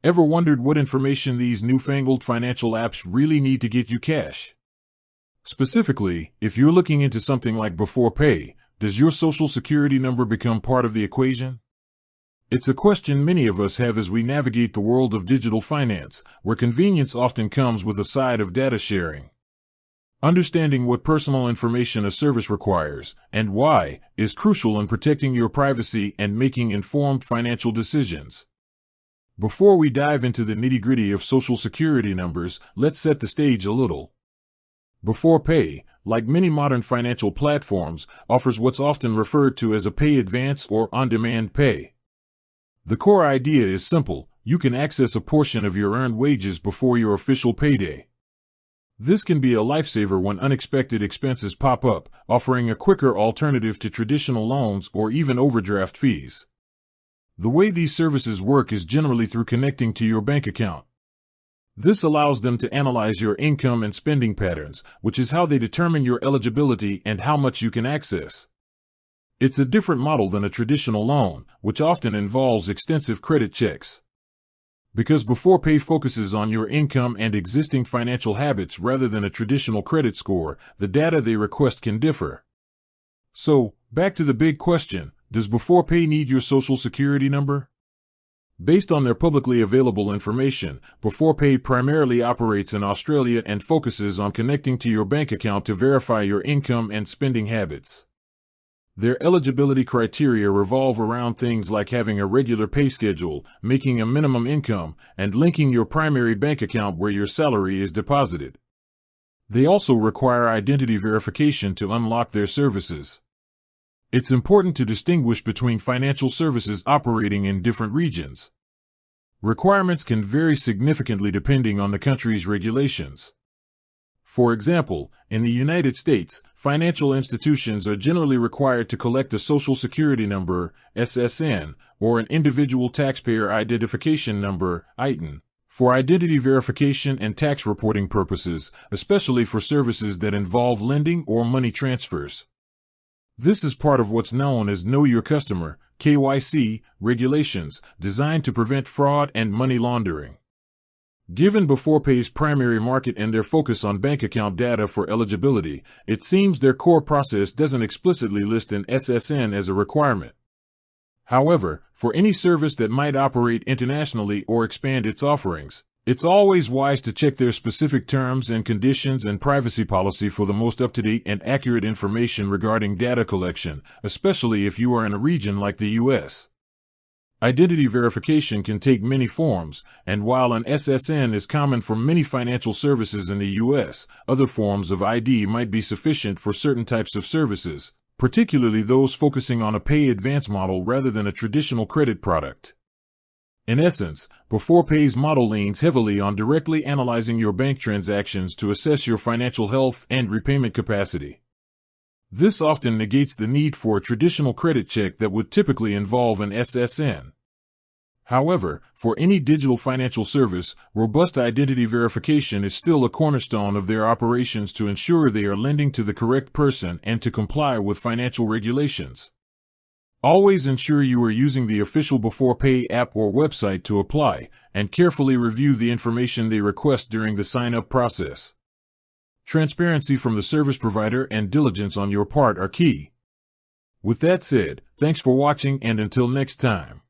Ever wondered what information these newfangled financial apps really need to get you cash? Specifically, if you're looking into something like Beforepay, does your social security number become part of the equation? It's a question many of us have as we navigate the world of digital finance, where convenience often comes with a side of data sharing. Understanding what personal information a service requires, and why, is crucial in protecting your privacy and making informed financial decisions. Before we dive into the nitty-gritty of social security numbers, let's set the stage a little. Beforepay, like many modern financial platforms, offers what's often referred to as a pay advance or on-demand pay. The core idea is simple: you can access a portion of your earned wages before your official payday. This can be a lifesaver when unexpected expenses pop up, offering a quicker alternative to traditional loans or even overdraft fees. The way these services work is generally through connecting to your bank account. This allows them to analyze your income and spending patterns, which is how they determine your eligibility and how much you can access. It's a different model than a traditional loan, which often involves extensive credit checks. Because Beforepay focuses on your income and existing financial habits rather than a traditional credit score, the data they request can differ. So, back to the big question: does Beforepay need your social security number? Based on their publicly available information, Beforepay primarily operates in Australia and focuses on connecting to your bank account to verify your income and spending habits. Their eligibility criteria revolve around things like having a regular pay schedule, making a minimum income, and linking your primary bank account where your salary is deposited. They also require identity verification to unlock their services. It's important to distinguish between financial services operating in different regions. Requirements can vary significantly depending on the country's regulations. For example, in the United States, financial institutions are generally required to collect a Social Security number, SSN, or an Individual Taxpayer Identification Number, ITIN, for identity verification and tax reporting purposes, especially for services that involve lending or money transfers. This is part of what's known as Know Your Customer, KYC, regulations, designed to prevent fraud and money laundering. Given Beforepay's primary market and their focus on bank account data for eligibility, it seems their core process doesn't explicitly list an SSN as a requirement. However, for any service that might operate internationally or expand its offerings, it's always wise to check their specific terms and conditions and privacy policy for the most up-to-date and accurate information regarding data collection, especially if you are in a region like the US. Identity verification can take many forms, and while an SSN is common for many financial services in the US, other forms of ID might be sufficient for certain types of services, particularly those focusing on a pay advance model rather than a traditional credit product. In essence, Beforepay's model leans heavily on directly analyzing your bank transactions to assess your financial health and repayment capacity. This often negates the need for a traditional credit check that would typically involve an SSN. However, for any digital financial service, robust identity verification is still a cornerstone of their operations to ensure they are lending to the correct person and to comply with financial regulations. Always ensure you are using the official Beforepay app or website to apply, and carefully review the information they request during the sign-up process. Transparency from the service provider and diligence on your part are key. With that said, thanks for watching, and until next time.